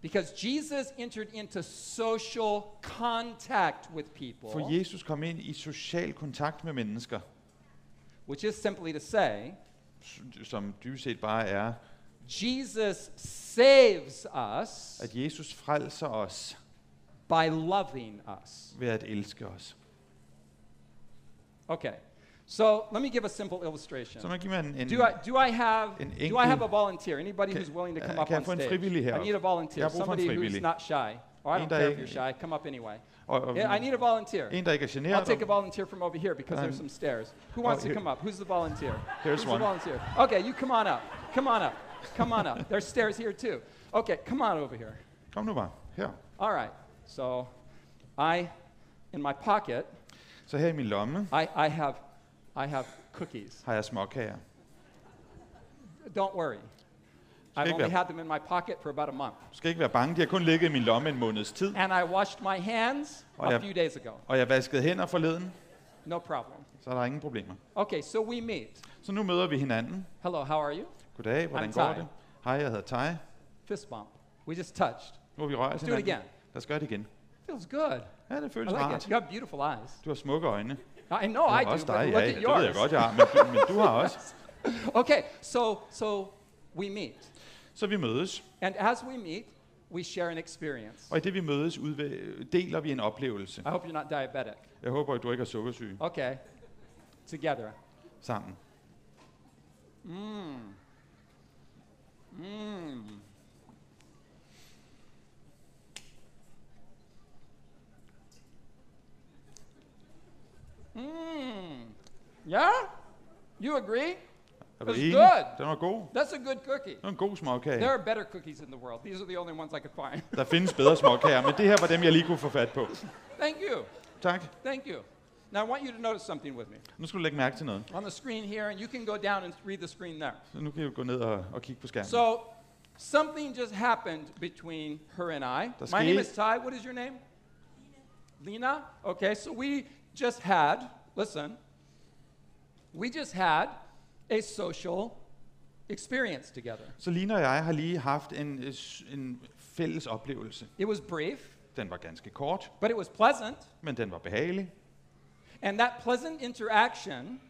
Because Jesus entered into social contact with people, For Jesus kom ind i social kontakt med mennesker, which is simply to say, som dybest set bare er, Jesus saves us at Jesus frelser os by loving us. ved at elske os. Okay, so let me give a simple illustration. Så man giver mig en Do I have enkel- a volunteer? Anybody who's willing to come up kan jeg on få en stage? frivillig I heroppe? need a volunteer. Jeg har brug for en Somebody who's frivillig. not shy. Or I En, don't der care if ikke- you're shy. Come up anyway. og Yeah, I need a volunteer. en, der ikke er I'll generet. take a volunteer from over here because there's some stairs. Who wants to here- come up? Who's the volunteer? Here's Who's the one. volunteer? Okay, you come on up. Come on up. Come on up. There's stairs here too. Okay, come on over here. Kom nu bare, her. All right. So, in my pocket, Så her i min lomme I have cookies. har jeg småkager. Don't worry. I've ikke only være- had them in my pocket for about a month. Du skal ikke være bange, de har kun ligget i min lomme en måneds tid. And I washed my hands Oh, a yeah. few days ago. Og jeg vaskede hænder forleden, No problem. så er der ingen problemer. Okay, so we meet. Så nu møder vi hinanden. Hello, how are you? Goddag, hvordan I'm går Ty. det? Hej, jeg hedder Ty. Fist bump. We just touched. Nu har vi rørt Let's do it hinanden. again. Lad os gøre det igen. Feels good. Ja, det I føles like rart. it. You have beautiful eyes. Du har smukke øjne. I know I do, Også but dig, look ja, at det ved jeg yours. godt, jeg har, men du har også. Okay, so we meet. Så vi mødes, And as we meet, we share an experience. og i det vi mødes, deler vi en oplevelse. I hope you're not diabetic. Jeg håber, at du ikke er sukkersyg Okay. Together. sammen. Yeah? You agree? Er du That's enig? good. Den var god. That's a good cookie. Det var en god småkage. There are better cookies in the world. These are the only ones I could find. Der findes bedre småkager, men det her var dem, jeg lige kunne få fat på. Thank you. Tak. Thank you. Now I want you to notice something with me. Nu skal du lægge mærke til noget. On the screen here, and you can go down and read the screen there. Så nu kan du gå ned og kigge på skærmen. So, something just happened between her and I. Der My name skete- is Ty. What is your name? Lena. Okay, so we just had, listen, we just had a social experience together. Så Lina og jeg har lige haft en fælles oplevelse. It was brief, Den var ganske kort, but it was pleasant. men den var behagelig. And that pleasant interaction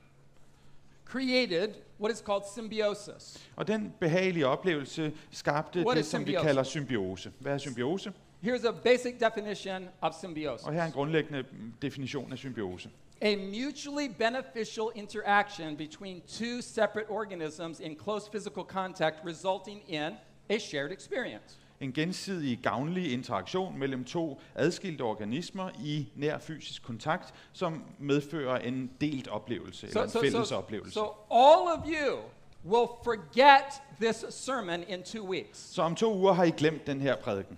created what is called symbiosis. Og den behagelige oplevelse skabte What det, is som vi symbiose? kalder symbiose. Hvad er symbiose? Here's a basic definition of symbiosis. Og her er en grundlæggende definition af symbiose. A mutually beneficial interaction between two separate organisms in close physical contact resulting in a shared experience. En gensidig gavnlig interaktion mellem to adskilte organismer i nær fysisk kontakt, som medfører en delt oplevelse, eller en fælles oplevelse. So all of you will forget this sermon in 2 weeks. Så om 2 uger har I glemt den her prædiken.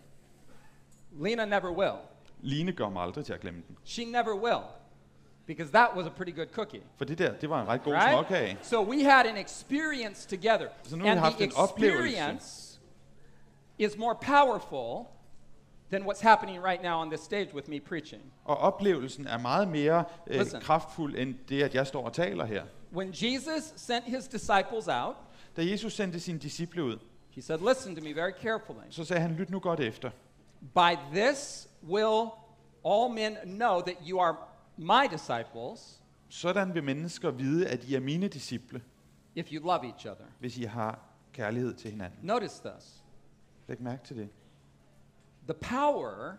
Lena never will. Line gør mig aldrig til at glemme den. She never will. Because that was a pretty good cookie. For det var en ret god Right? småkage. So we had an experience together. Så nu har vi And haft the en oplevelse. experience is more powerful than what's happening right now on this stage with me preaching. Og oplevelsen er meget mere Listen. kraftfuld end det, at jeg står og taler her. When Jesus sent his disciples out, Da Jesus sendte sine disciple ud, he said, listen to me very carefully. så sagde han, lyt nu godt efter. By this will all men know that you are my disciples Sådan vil mennesker vide, at I er mine disciple, if you love each other. hvis I har kærlighed til hinanden. Notice this. Læg mærke til det. The power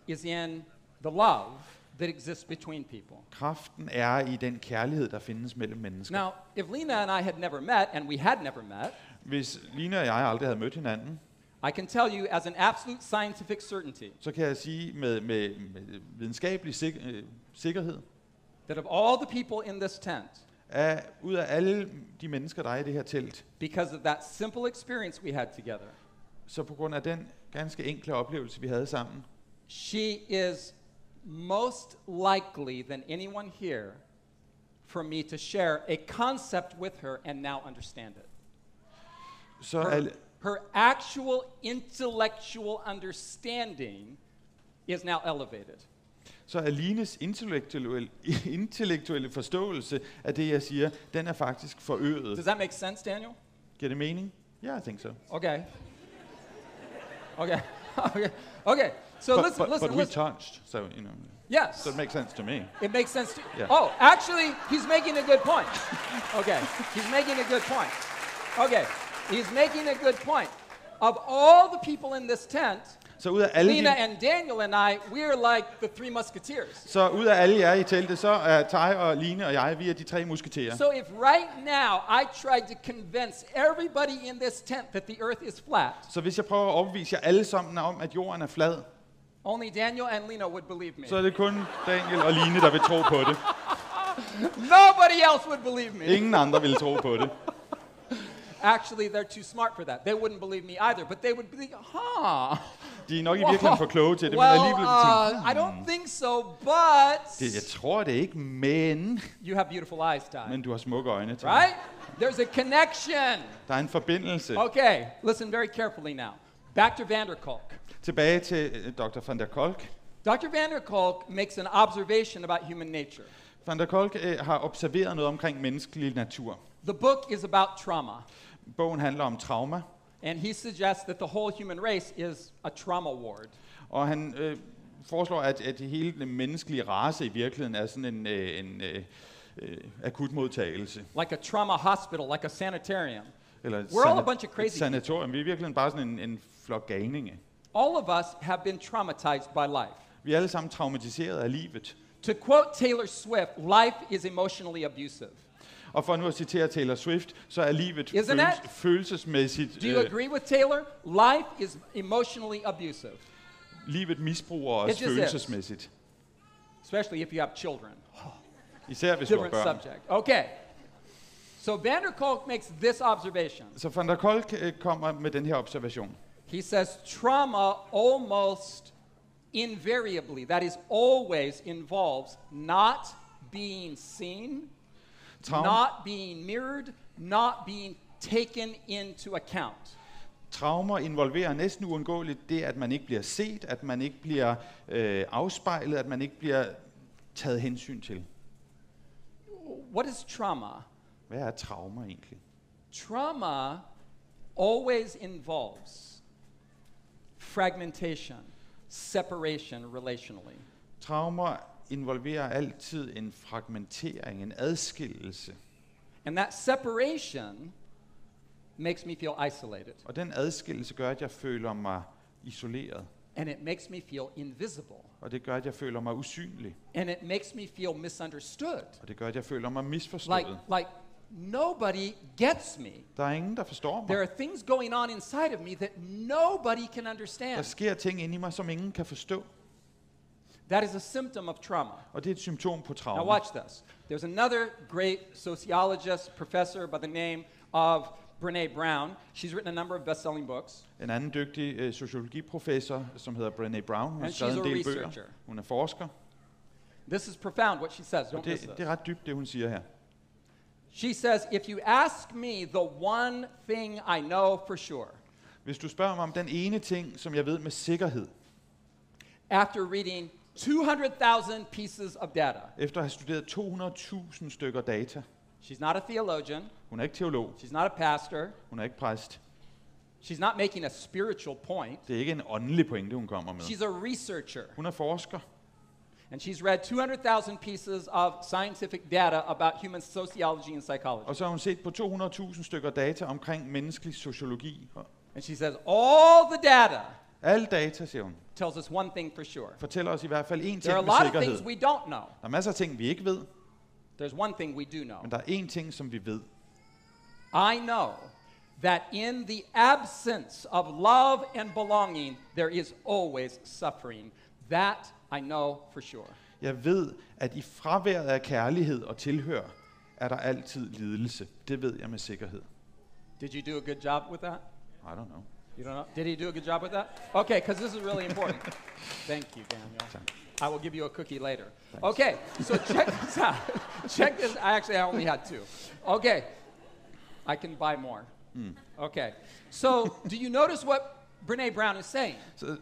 is in the love that exists between people. Kraften er i den kærlighed, der findes mellem mennesker. Now, if Lena and I had never met, and we had never met, Hvis Line og jeg aldrig havde mødt hinanden, I can tell you as an absolute scientific certainty så kan jeg sige med videnskabelig sikkerhed, that of all the people in this tent, at ud af alle de mennesker, der er i det her telt, because of that simple experience we had together, så på grund af den ganske enkle oplevelse, vi havde sammen, she is most likely than anyone here for me to share a concept with her and now understand it. Så Her actual intellectual understanding is now elevated. Så Alines intellektuelle forståelse af det, jeg siger, den er faktisk forøget. Does that make sense, Daniel? Giver det mening? Yeah, I think so. Okay. Okay. Okay. So But listen. we touched, so you know. Yes. So it makes sense to me. It makes sense to Yeah. Oh, actually, he's making a good point. Okay. He's making a good point. Okay. He's making a good point. Of all the people in this tent, Så ud af alle Lena de, and Daniel and I, we're like the three musketeers. så ud af alle jer i teltet, så er Tej og Line og jeg, vi er de 3 musketerer. So if right now I tried to convince everybody in this tent that the earth is flat, Så hvis jeg prøver at overbevise jer alle sammen om, at jorden er flad, only Daniel and Lena would believe me. så er det kun Daniel og Line, der vil tro på det. Nobody else would believe me. Ingen andre vil tro på det. Actually, they're too smart for that. They wouldn't believe me either, but they would be, De er nok i virkeligheden for kloge til det, men well, alligevel tænker I don't think so, but jeg tror det ikke, men you have beautiful eyes, Ty. du har smukke øjne til. Right? There's a connection. Der er en forbindelse. Okay, listen very carefully now. Back to Van der Kolk. Tilbage til Dr. van der Kolk. Dr. Van der Kolk makes an observation about human nature. Van der Kolk har observeret noget omkring menneskelig natur. The book is about trauma. Bogen handler om trauma, And he suggests that the whole human race is a trauma ward. og han foreslår, at hele den menneskelige race i virkeligheden er sådan en akutmodtagelse. Like a trauma hospital, like a sanitarium. Eller We're all a bunch of et crazy sanatorium. Vi er i virkeligheden bare sådan en flok galninge. All of us have been traumatized by life. Vi er alle sammen traumatiseret af livet. To quote Taylor Swift, life is emotionally abusive. Og for nu at citere Taylor Swift, så er livet Isn't it? følelsesmæssigt... Do you agree with Taylor? Life is emotionally abusive, Livet misbruger os It just følelsesmæssigt. especially if you have children. Især hvis du har Different børn. subject. Okay. So Van der Kolk makes this observation. Så van der Kolk kommer med den her observation. He says trauma almost invariably, that is always, involves not being seen, not being mirrored, not being taken into account. Traumer involverer næsten uundgåeligt det, at man ikke bliver set, at man ikke bliver afspejlet, at man ikke bliver taget hensyn til. What is trauma? Hvad er trauma egentlig? Trauma always involves fragmentation, separation relationally. Traumer involverer altid en fragmentering, en adskillelse. And that separation makes me feel isolated. Og den adskillelse gør, at jeg føler mig isoleret. And it makes me feel invisible. Og det gør, at jeg føler mig usynlig. And it makes me feel misunderstood. Og det gør, at jeg føler mig misforstået. Like nobody gets me. Der er ingen, der forstår mig. There are things going on inside of me that nobody can Der understand. sker ting inde i mig, som ingen kan forstå. That is a symptom of trauma. Og det er et symptom på Now trauma. watch this. There's another great sociologist, professor by the name of Brené Brown. She's written a number of best-selling books. En anden dygtig sociologiprofessor, som hedder Brené Brown, hun har And skrevet she's en a del bøger. researcher. Hun er forsker. This is profound what she says. Og Don't miss det this. er ret dybt, det hun siger her. She says, if you ask me the one thing I know for sure, Hvis du spørger mig om den ene ting, som jeg ved med sikkerhed, after reading 200,000 pieces of data, efter at have studeret 200.000 stykker data, she's not a theologian, hun er ikke teolog, she's not a pastor, hun er ikke præst, she's not making a spiritual point, det er ikke en åndelig pointe, hun kommer med. she's a researcher. Hun er forsker, And she's read 200,000 pieces of scientific data about human sociology and psychology. og så har hun set på 200.000 stykker data omkring menneskelig sociologi. And she says, all the data Alle data, siger hun, tells us one thing for sure. fortæller os i hvert fald én ting There are a med lot of sikkerhed. things we don't know. Der er masser af ting, vi ikke ved, There's one thing we do know. men der er én ting, som vi ved. I know that in the absence of love and belonging, there is always suffering. That I know for sure. Jeg ved, at i fraværet af kærlighed og tilhør, er der altid lidelse. Det ved jeg med sikkerhed. Did you do a good job with that? I don't know. You don't know? Did he do a good job with that? Okay, because this is really important. Thank you, Daniel. I will give you a cookie later. Okay, so check this out. Check this. I only had 2. Okay, I can buy more. Okay, so do you notice what Brene Brown is saying? Så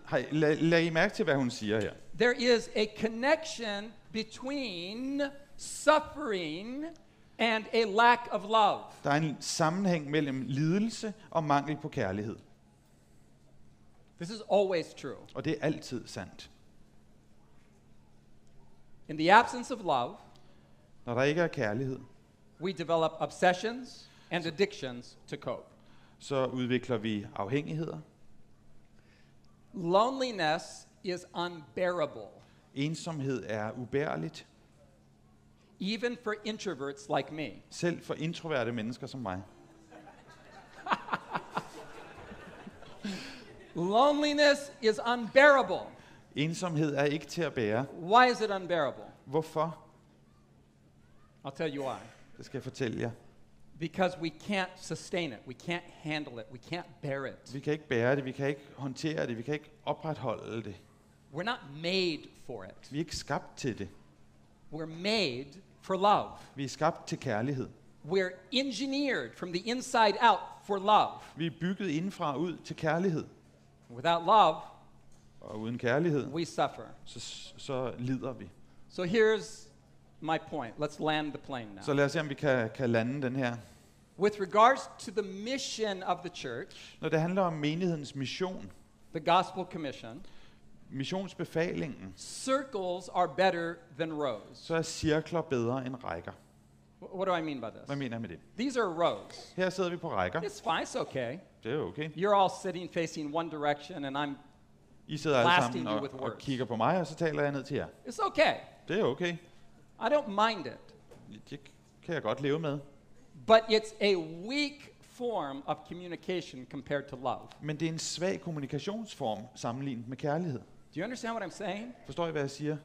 lag I mærke til, hvad hun siger her. There is a connection between suffering and a lack of love. Der er en sammenhæng mellem lidelse og mangel på kærlighed. This is always true. Og det er altid sandt. In the absence of love, Når der ikke er kærlighed, we develop obsessions and addictions to cope. så udvikler vi afhængigheder. Loneliness is unbearable, Ensomhed er ubærligt, even for introverts like me. selv for introverte mennesker som mig. Loneliness is unbearable. Ensomhed er ikke til at bære. Why is it unbearable? Hvorfor? I'll tell you why. Det skal jeg fortælle jer. Because we can't sustain it. We can't handle it. We can't bear it. Vi kan ikke bære det, vi kan ikke håndtere det, vi kan ikke opretholde det. We're not made for it. Vi er ikke skabt til det. We're made for love. Vi er skabt til kærlighed. We're engineered from the inside out for love. Vi er bygget indfra og ud til kærlighed. Without love, Og uden kærlighed, we suffer. så lider vi. So here's my point. Let's land the plane now. Så lad os se, om vi kan lande den her. With regards to the mission of the church, Når det handler om menighedens mission, the gospel commission, missionsbefalingen, circles are better than rows. så er cirkler bedre end rækker. What do I mean by Hvad this? mener jeg med det? These are rows. Her sidder vi på rækker. It's fine, it's okay. Det er okay. You're all sitting facing one direction and I'm I sidder alle blasting sammen you with og words. kigger på mig, og så taler jeg ned til jer. It's okay. Det er okay. I don't mind it. Det kan jeg godt leve med. But it's a weak form of communication compared to love. Men det er en svag kommunikationsform sammenlignet med kærlighed. Do you understand what I'm saying? Forstår I, hvad jeg siger?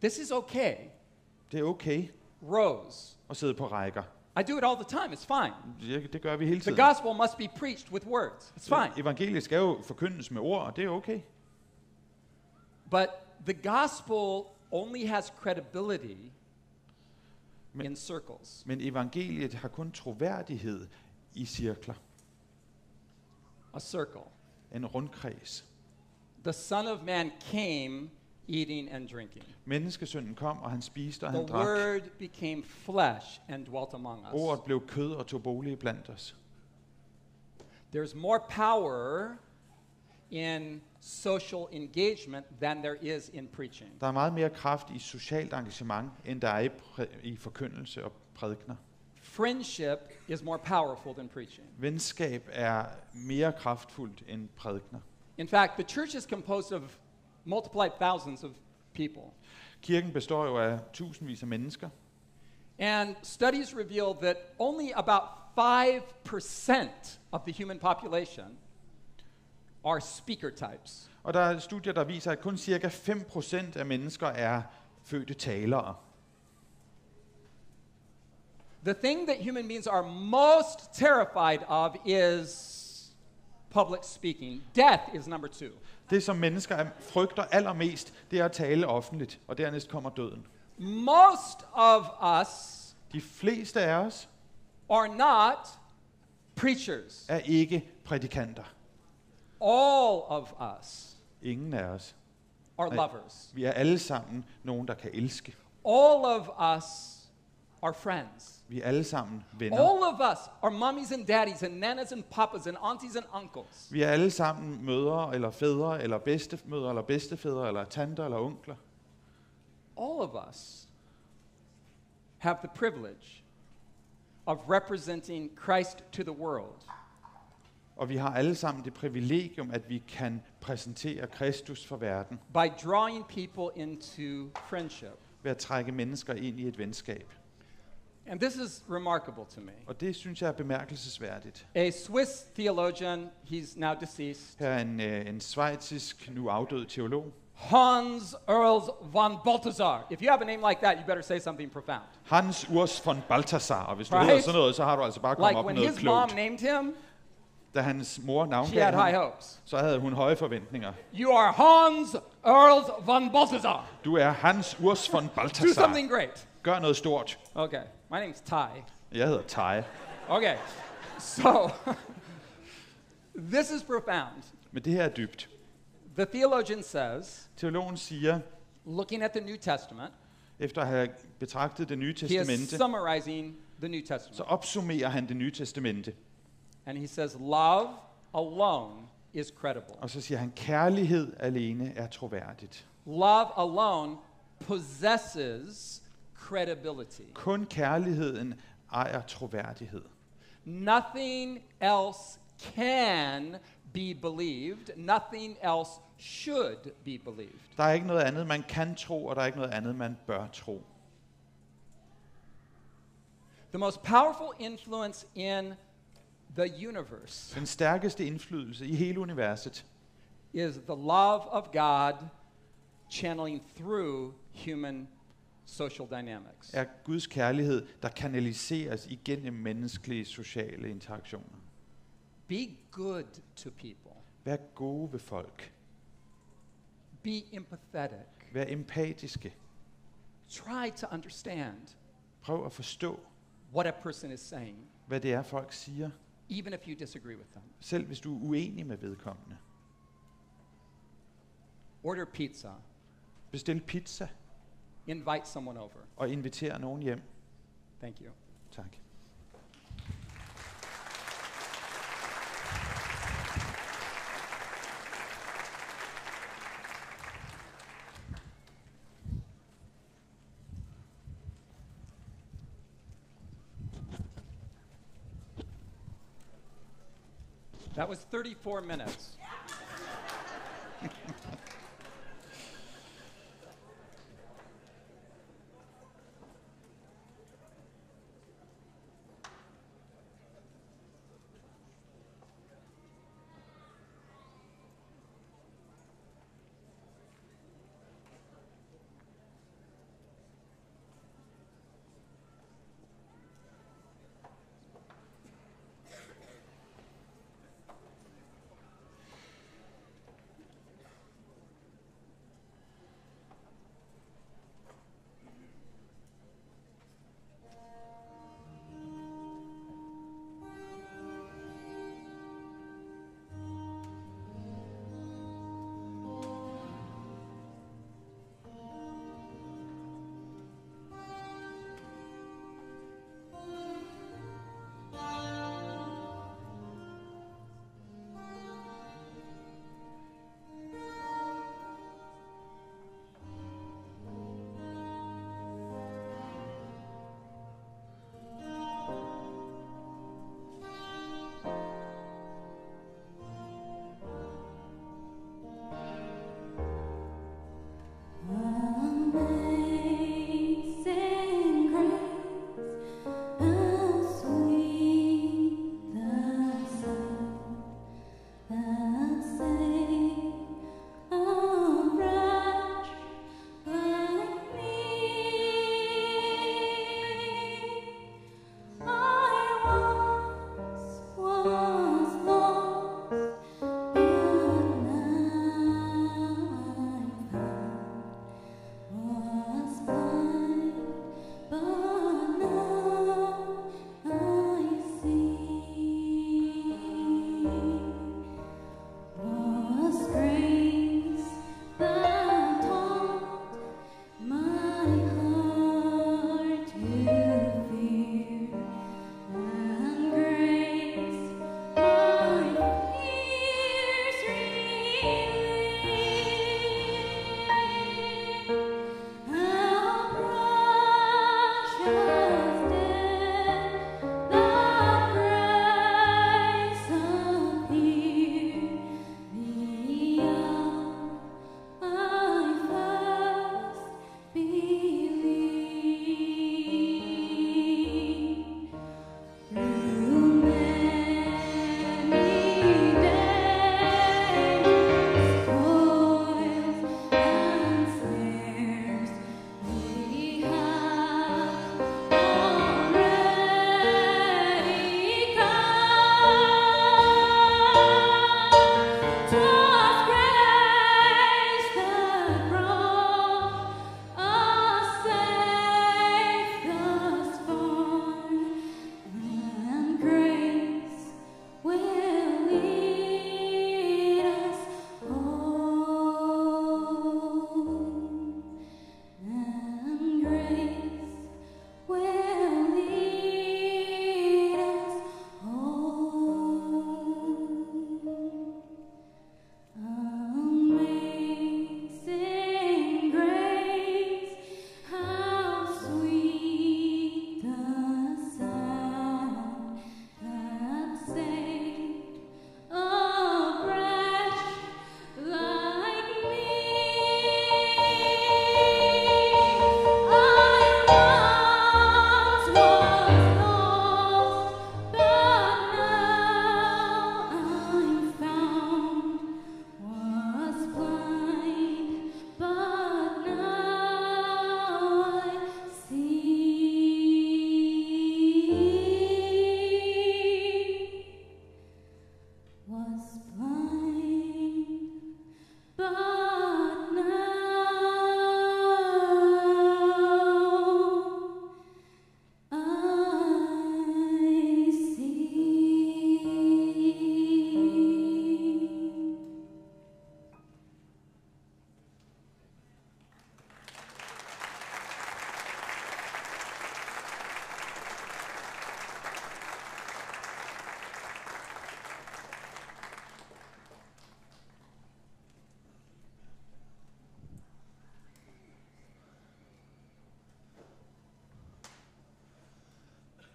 This is okay. Det er okay Rows. at sidde på rækker. I do it all the time. It's fine. Det gør vi hele The tiden. gospel must be preached with words. It's fine. Evangeliet skal jo forkyndes med ord, og det er okay. But the gospel only has credibility in circles. Men evangeliet har kun troværdighed i cirkler. A circle. En rundkreds. The Son of Man came eating and drinking. Menneskesønnen kom, og han spiste, og han The drak. Word became flesh and dwelt among us. Ordet blev kød og tog bolig blandt os. There's more power in social engagement than there is in preaching. Der er meget mere kraft i socialt engagement, end der er i forkyndelse og prædikner. Friendship is more powerful than preaching. Venskab er mere kraftfuldt end prædikner. In fact, the church is composed of multiplied thousands of people. Kirken består jo af tusindvis af mennesker. And studies reveal that only about 5% of the human population are speaker types. Og der er studier, der viser, at kun cirka 5% af mennesker er fødte talere. The thing that human beings are most terrified of is public speaking. Death is number 2. Det, som mennesker frygter allermest, det er at tale offentligt, og dernæst kommer døden. Most of us De fleste af os are not preachers. er ikke prædikanter. All of us Ingen af os. are lovers. Vi er alle sammen nogen, der kan elske. All of us are friends. Vi er alle sammen venner. All of us are mummies and daddies and nanas and papas and aunties and uncles. Vi er alle sammen mødre eller fædre eller bedstemødre eller bedstefædre eller tanter eller onkler. All of us have the privilege of representing Christ to the world. Og vi har alle sammen det privilegium, at vi kan præsentere Kristus for verden By drawing people into friendship. ved at trække mennesker ind i et venskab. And this is remarkable to me. Og det synes jeg er bemærkelsesværdigt. A Swiss theologian, he's now deceased, Her er en schweizisk, nu afdød teolog, Hans Urs von Balthasar. If you have a name like that, you better say something profound. Hans Urs von Balthasar. Og hvis du Right? hedder sådan noget, så har du altså bare kommet Like op med when noget his mom klogt. named him, Da hans mor she navngav had high ham, hopes. så havde hun høje forventninger. You are Hans Earl von Balthasar. Du er Hans Urs von Do Balthasar. something great. Gør noget stort. Okay, my name's Ty. Jeg hedder Tai. Okay, so this is profound. Men det her er dybt. The theologian says, Teologen siger, looking at the New Testament, efter at have betragtet det nye he is testamente, summarizing the New så Testament. opsummerer han det nye testamente. And he says, love alone is credible. Og så siger han, kærlighed alene er troværdigt. Love alone possesses credibility. Kun kærligheden ejer troværdighed. Nothing else can be believed. Nothing else should be believed. Der er ikke noget andet, man kan tro, og der er ikke noget andet, man bør tro. The most powerful influence in the universe Den stærkeste indflydelse i hele universet is the love of God channeling through human social dynamics. er Guds kærlighed, der kanaliseres igennem menneskelige sociale interaktioner. Be good to people. Vær gode ved folk. Be empathetic. Vær empatiske. Try to understand Prøv at forstå, what a person is saying, hvad det er, folk siger, even if you disagree with them. selv hvis du er uenig med vedkommende. Order pizza. Bestil pizza Invite someone over. og inviter nogen hjem. Thank you. Tak. That was 34 minutes.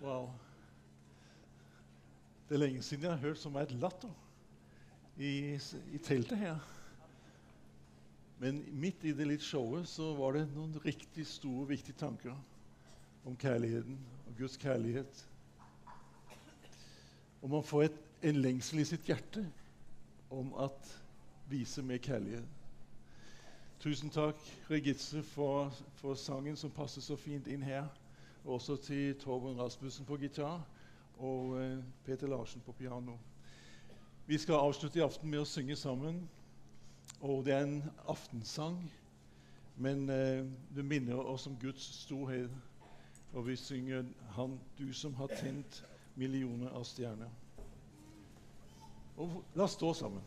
Wow. Det er lenge siden jeg har hørt så meget latter i teltet her. Men midt i det litt showet så var det noen riktig store, viktige tanker om kærligheten og Guds kærlighet. Og man får en lengsel i sitt hjerte om at vise mer kærlighet. Tusen takk, Regitze, for sangen som passer så fint inn her. Og også til Torben Rasmussen på gitar og Peter Larsen på piano. Vi skal avslutte i aften med å synge sammen. Og det er en aftensang, men det minner oss om Guds storhet. Og vi synger Han, du som har tent millioner av stjerner. Og la oss stå sammen.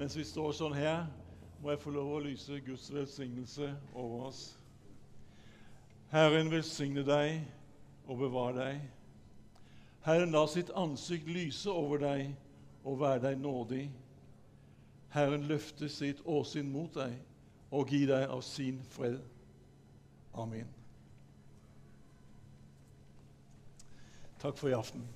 Mens vi står sånn her, må jeg få lov å lyse Guds velsignelse over oss. Herren velsigne deg og bevare deg. Herren la sitt ansikt lyse over deg og være deg nådig. Herren løfte sitt åsyn mot deg og gi deg av sin fred. Amen. Takk for i aften.